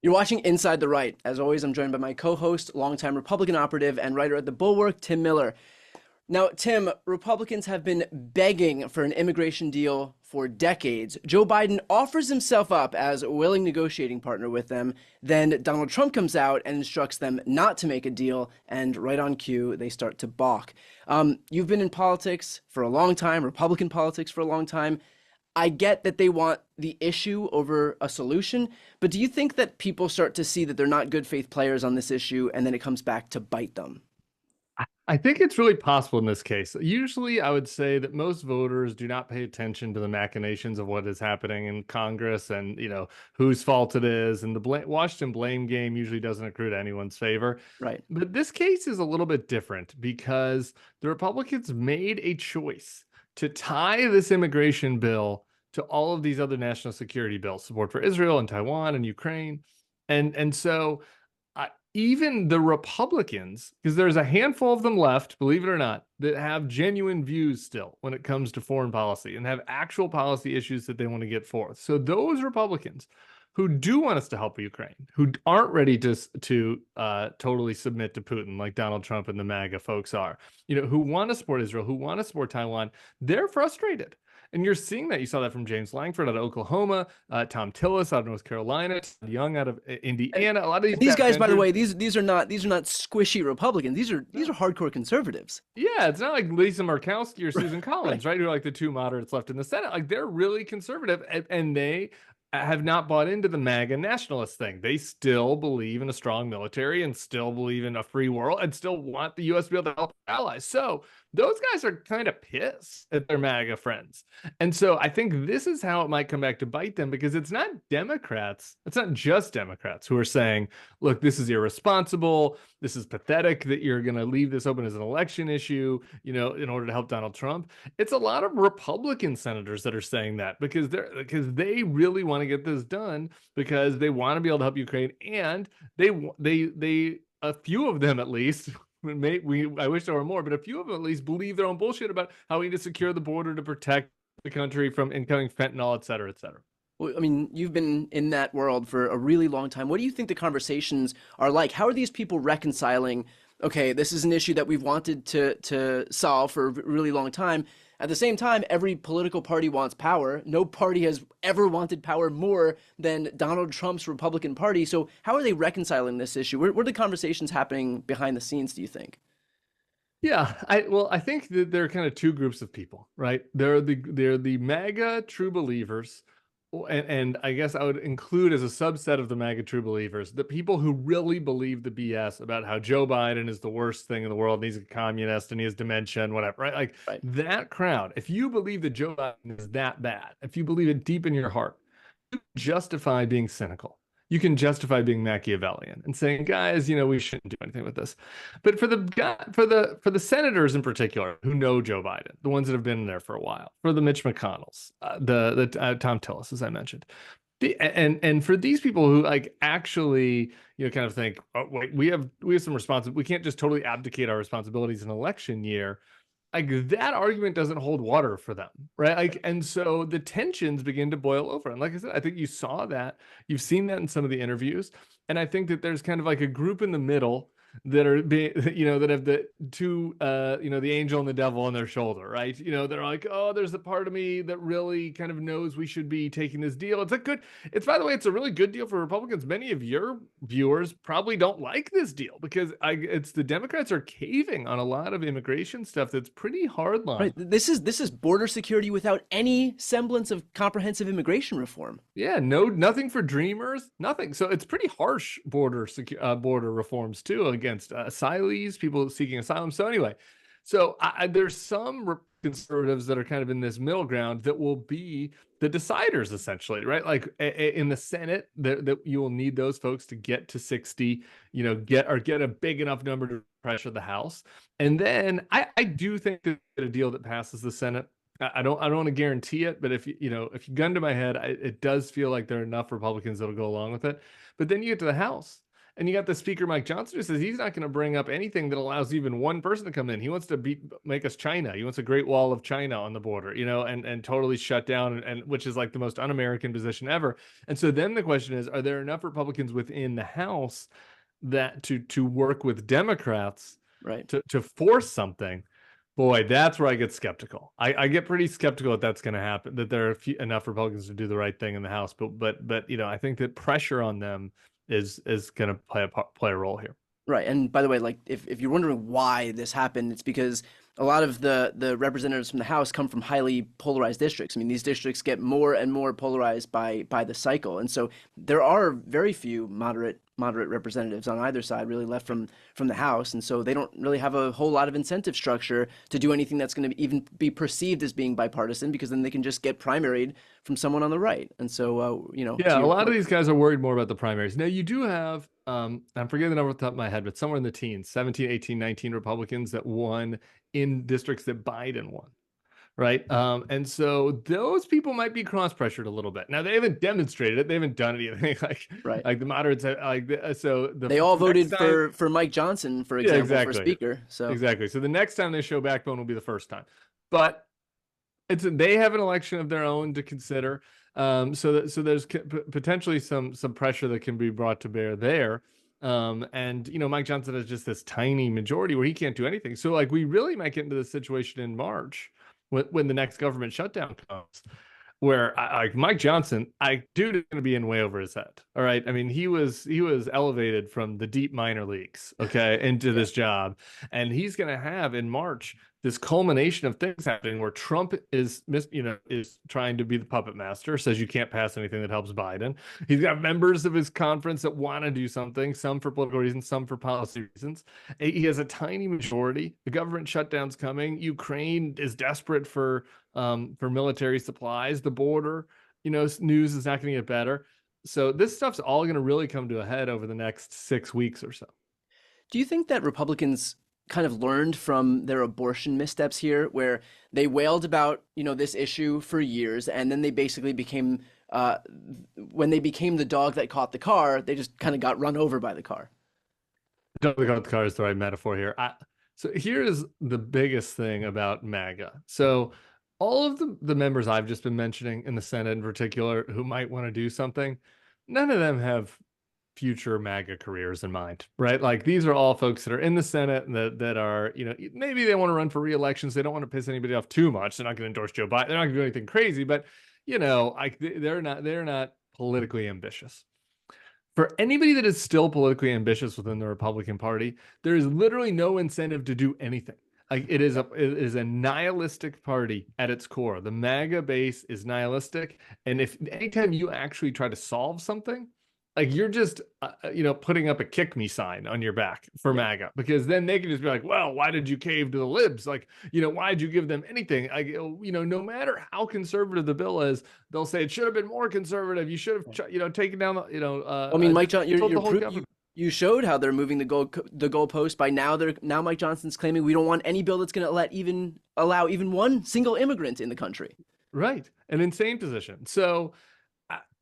You're watching Inside the Right. As always, I'm joined by my co-host, longtime Republican operative and writer at The Bulwark, Tim Miller. Now, Tim, Republicans have been begging for an immigration deal for decades. Joe Biden offers himself up as a willing negotiating partner with them. Then Donald Trump comes out and instructs them not to make a deal, and right on cue, they start to balk. You've been in politics for a long time, Republican politics for a long time. I get that they want the issue over a solution, but do you think that people start to see that they're not good faith players on this issue and then it comes back to bite them? I think it's really possible in this case. Usually, I would say that most voters do not pay attention to the machinations of what is happening in Congress and, whose fault it is. And the Washington blame game usually doesn't accrue to anyone's favor. Right. But this case is a little bit different because the Republicans made a choice to tie this immigration bill to all of these other national security bills, support for Israel and Taiwan and Ukraine. And so even the Republicans, because there's a handful of them left, believe it or not, that have genuine views still when it comes to foreign policy and have actual policy issues that they want to get forth. So those Republicans who do want us to help Ukraine, who aren't ready to totally submit to Putin like Donald Trump and the MAGA folks are, who want to support Israel, who want to support Taiwan, they're frustrated. And you're seeing that. You saw that from James Langford out of Oklahoma, Tom Tillis out of North Carolina, Todd Young out of And, Indiana. A lot of these and these guys, by the backbenchers. way, these are not squishy Republicans. These are hardcore conservatives. Yeah, it's not like Lisa Murkowski or Susan Right. Collins, right? Who are like the two moderates left in the Senate. Like they're really conservative, and they have not bought into the MAGA nationalist thing. They still believe in a strong military and still believe in a free world and still want the U.S. to be able to help allies. So those guys are kind of pissed at their MAGA friends. And so I think this is how it might come back to bite them because it's not Democrats. It's not just Democrats who are saying, look, this is irresponsible. This is pathetic that you're going to leave this open as an election issue, in order to help Donald Trump. It's a lot of Republican senators that are saying that because they really want to get this done because they want to be able to help Ukraine and they a few of them at least I wish there were more, but a few of them at least believe their own bullshit about how we need to secure the border to protect the country from incoming fentanyl, et cetera, et cetera. Well, I mean, you've been in that world for a really long time. What do you think the conversations are like? How are these people reconciling? Okay, this is an issue that we've wanted to solve for a really long time. At the same time, every political party wants power. No party has ever wanted power more than Donald Trump's Republican Party. So how are they reconciling this issue? What are the conversations happening behind the scenes, do you think? Yeah, I think that there are kind of two groups of people, right? They're the MAGA true believers, and I guess I would include as a subset of the MAGA true believers the people who really believe the BS about how Joe Biden is the worst thing in the world and he's a communist and he has dementia and whatever, right? Like Right. that crowd. If you believe that Joe Biden is that bad, if you believe it deep in your heart, you justify being cynical. You can justify being Machiavellian and saying, guys, we shouldn't do anything with this. But for the senators in particular who know Joe Biden, the ones that have been there for a while, for the Mitch McConnells, the Tom Tillis, as I mentioned, and for these people who like actually kind of think, oh, wait, we have some responsibility. We can't just totally abdicate our responsibilities in an election year, like that argument doesn't hold water for them, right? Like, and so the tensions begin to boil over. And like I said, I think you saw that, you've seen that in some of the interviews. And I think that there's kind of like a group in the middle that are being, that have the two, the angel and the devil on their shoulder, right? They're like, oh, there's a part of me that really kind of knows we should be taking this deal. By the way, it's a really good deal for Republicans. Many of your viewers probably don't like this deal because it's the Democrats are caving on a lot of immigration stuff that's pretty hardline. Right. This is border security without any semblance of comprehensive immigration reform. Yeah, no, nothing for dreamers, nothing. So it's pretty harsh border reforms too against asylees, people seeking asylum. So anyway, there's some conservatives that are kind of in this middle ground that will be the deciders essentially, right? Like in the Senate, that you will need those folks to get to 60, get a big enough number to pressure the House. And then I do think that a deal that passes the Senate, I don't want to guarantee it, but if you gun to my head, it does feel like there are enough Republicans that'll go along with it. But then you get to the House, And you got the speaker, Mike Johnson, who says he's not going to bring up anything that allows even one person to come in. He wants to make us China. He wants a Great Wall of China on the border, and totally shut down, and which is like the most un-American position ever. And so then the question is, are there enough Republicans within the House that to work with Democrats Right. to force something? Boy, that's where I get skeptical. I get pretty skeptical that that's going to happen, that there are enough Republicans to do the right thing in the House. But I think that pressure on them is going to play a role here. Right. And by the way, like if you're wondering why this happened, it's because a lot of the representatives from the House come from highly polarized districts. I mean, these districts get more and more polarized by the cycle. And so there are very few moderate representatives on either side really left from the House. And so they don't really have a whole lot of incentive structure to do anything that's going to even be perceived as being bipartisan, because then they can just get primaried from someone on the right. And so, to Yeah, a your lot of point. these guys are worried more about the primaries. Now, you do have, I'm forgetting the number off the top of my head, but somewhere in the teens, 17, 18, 19 Republicans that won in districts that Biden won, right? And so those people might be cross-pressured a little bit. Now, they haven't demonstrated it. They haven't done anything Right. like the moderates, so They all next voted time, for Mike Johnson, for yeah, example, for exactly. speaker. So, Exactly. So the next time they show backbone will be the first time. But they have an election of their own to consider. So there's potentially some pressure that can be brought to bear there. And Mike Johnson has just this tiny majority where he can't do anything. So like we really might get into this situation in March when the next government shutdown comes, where like Mike Johnson, dude is going to be in way over his head. All right. I mean, he was elevated from the deep minor leagues, okay, into yeah. this job, and he's going to have in March this culmination of things happening where Trump is trying to be the puppet master, says you can't pass anything that helps Biden. He's got members of his conference that want to do something, some for political reasons, some for policy reasons. He has a tiny majority. The government shutdown's coming. Ukraine is desperate for military supplies. The border, news is not going to get better. So this stuff's all going to really come to a head over the next 6 weeks or so. Do you think that Republicans kind of learned from their abortion missteps here, where they wailed about, this issue for years, and then they basically became, when they became the dog that caught the car, they just kind of got run over by the car? Don't think about the car is the right metaphor here. So here's the biggest thing about MAGA. So all of the members I've just been mentioning in the Senate in particular who might want to do something, none of them have future MAGA careers in mind, right? Like these are all folks that are in the Senate that are, maybe they want to run for re-elections. They don't want to piss anybody off too much. They're not going to endorse Joe Biden. They're not going to do anything crazy, but they're not politically ambitious. For anybody that is still politically ambitious within the Republican Party, there is literally no incentive to do anything. Like it is a nihilistic party at its core. The MAGA base is nihilistic, and if anytime you actually try to solve something, like you're just putting up a kick me sign on your back for Yeah. MAGA, because then they can just be like, well, why did you cave to the libs? Like, why did you give them anything? No matter how conservative the bill is, they'll say it should have been more conservative. You should have taken down I mean, Mike John, told you're the whole you government. you showed how they're moving the goalpost by now Mike Johnson's claiming we don't want any bill that's going to allow even one single immigrant in the country. Right, an insane position. So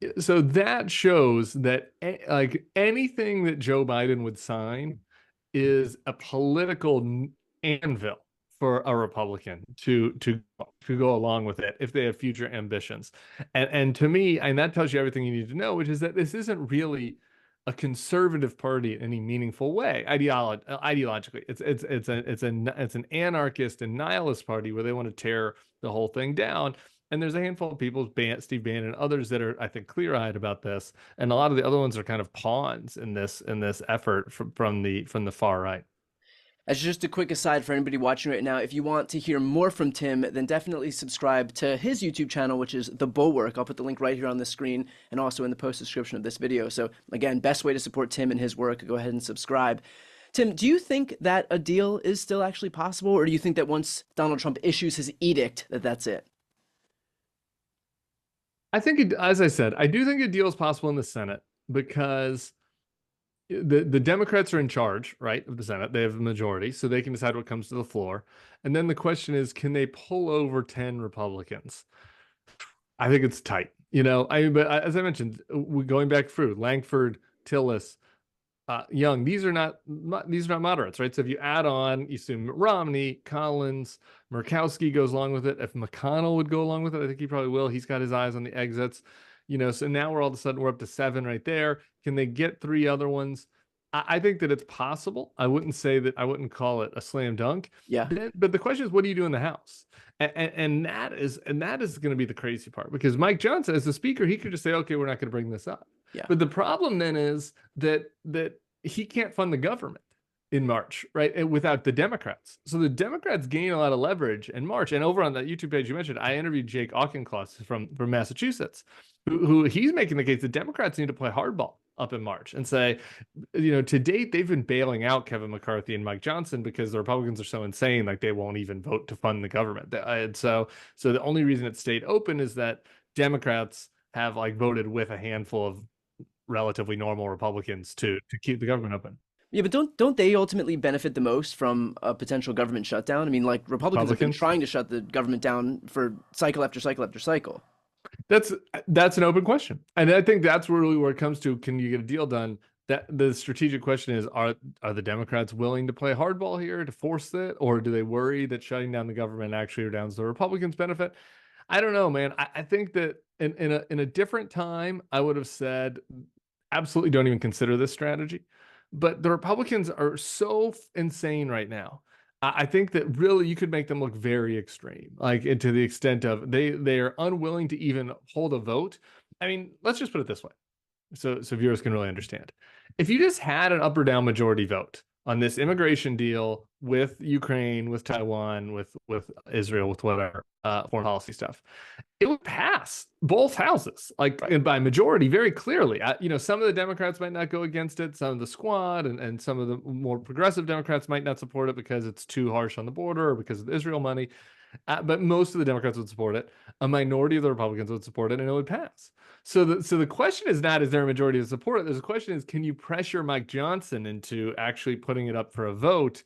that shows that like anything that Joe Biden would sign is a political anvil for a Republican to go along with it if they have future ambitions. And to me, and that tells you everything you need to know, which is that this isn't really a conservative party in any meaningful way ideologically. It's an anarchist and nihilist party where they want to tear the whole thing down. And there's a handful of people, Steve Bannon and others, that are, I think, clear-eyed about this, and a lot of the other ones are kind of pawns in this effort from the far right. As just a quick aside for anybody watching right now, if you want to hear more from Tim, then definitely subscribe to his YouTube channel, which is The Bulwark. I'll put the link right here on the screen and also in the post description of this video. So again, best way to support Tim and his work, go ahead and subscribe. Tim, do you think that a deal is still actually possible, or do you think that once Donald Trump issues his edict, that's it? I think, as I said, I do think a deal is possible in the Senate because the Democrats are in charge, right, of the Senate. They have a majority, so they can decide what comes to the floor. And then the question is, can they pull over 10 Republicans? I think it's tight. But as I mentioned, going back through Langford, Tillis, Young. These are not moderates, right? So if you add on, you assume Romney, Collins, Murkowski goes along with it. If McConnell would go along with it, I think he probably will. He's got his eyes on the exits, So now we're all of a sudden we're up to 7 right there. Can they get 3 other ones? I think that it's possible. I wouldn't call it a slam dunk. Yeah, But the question is, what do you do in the House? And that is going to be the crazy part because Mike Johnson, as the speaker, he could just say, okay, we're not going to bring this up. yeah, But the problem then is that he can't fund the government in March, right? And without the Democrats. So the Democrats gain a lot of leverage in March. And over on that YouTube page you mentioned, I interviewed Jake Auchincloss from Massachusetts, who he's making the case that Democrats need to play hardball up in March and say, to date, they've been bailing out Kevin McCarthy and Mike Johnson because the Republicans are so insane, like they won't even vote to fund the government. And so the only reason it stayed open is that Democrats have like voted with a handful of relatively normal Republicans to keep the government open. yeah. But don't they ultimately benefit the most from a potential government shutdown? I mean, like Republicans have been Republicans. trying to shut the government down for cycle after cycle after cycle. That's an open question, and I think that's really where it comes to: can you get a deal done? That the strategic question is: are the Democrats willing to play hardball here to force it, or do they worry that shutting down the government actually redounds the Republicans' benefit? I don't know, man. I think that in a different time, I would have said absolutely don't even consider this strategy. But the Republicans are so insane right now. I think that really you could make them look very extreme, like to the extent of they are unwilling to even hold a vote. I mean, let's just put it this way, so viewers can really understand. If you just had an up or down majority vote on this immigration deal with Ukraine, with Taiwan, with Israel, with whatever foreign policy stuff, it would pass both houses, like by majority, very clearly. Some of the Democrats might not go against it, some of the squad and some of the more progressive Democrats might not support it because it's too harsh on the border or because of the Israel money. But most of the Democrats would support it. A minority of the Republicans would support it, and it would pass. So the question is not, is there a majority to support it? There's a question is, can you pressure Mike Johnson into actually putting it up for a vote?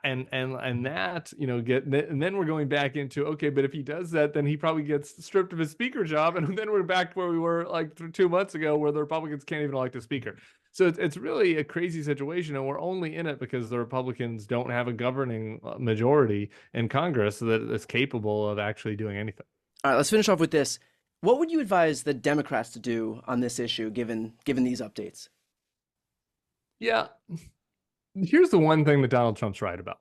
And that and then we're going back into, okay, but if he does that, then he probably gets stripped of his speaker job, and then we're back where we were like 2 months ago, where the Republicans can't even elect a speaker. So it's really a crazy situation, and we're only in it because the Republicans don't have a governing majority in Congress that is capable of actually doing anything. All right, let's finish off with this. What would you advise the Democrats to do on this issue, given these updates? Yeah, here's the one thing that Donald Trump's right about.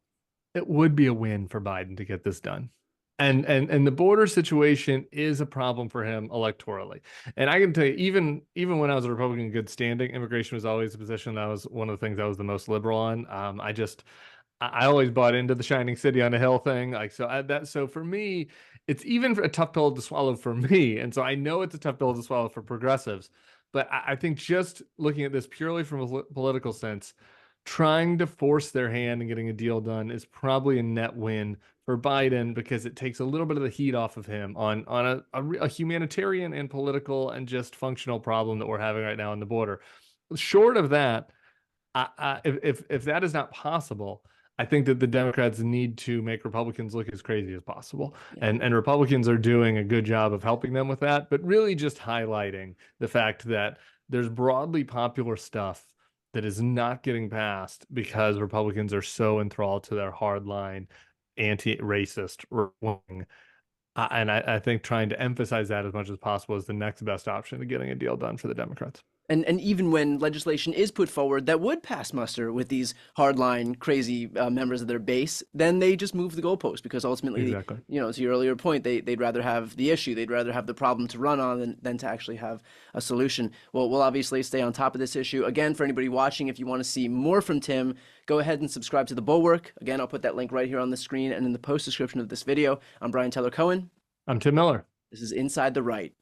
It would be a win for Biden to get this done. And the border situation is a problem for him electorally. And I can tell you, even when I was a Republican in good standing, immigration was always a position that was one of the things I was the most liberal on. I always bought into the shining city on a hill thing. So for me, it's even a tough pill to swallow for me. And so I know it's a tough pill to swallow for progressives. But I think just looking at this purely from a political sense, trying to force their hand and getting a deal done is probably a net win for Biden because it takes a little bit of the heat off of him on a humanitarian and political and just functional problem that we're having right now on the border. Short of that, if that is not possible, I think that the Democrats need to make Republicans look as crazy as possible. Yeah. And Republicans are doing a good job of helping them with that, but really just highlighting the fact that there's broadly popular stuff that is not getting passed because Republicans are so enthralled to their hardline, anti-racist wing. And I think trying to emphasize that as much as possible is the next best option to getting a deal done for the Democrats. And even when legislation is put forward that would pass muster with these hardline, crazy members of their base, then they just move the goalpost because ultimately, Exactly. To your earlier point, they'd rather have the issue, they'd rather have the problem to run on than to actually have a solution. Well, we'll obviously stay on top of this issue. Again, for anybody watching, if you want to see more from Tim, go ahead and subscribe to The Bulwark. Again, I'll put that link right here on the screen and in the post description of this video. I'm Brian Taylor Cohen. I'm Tim Miller. This is Inside the Right.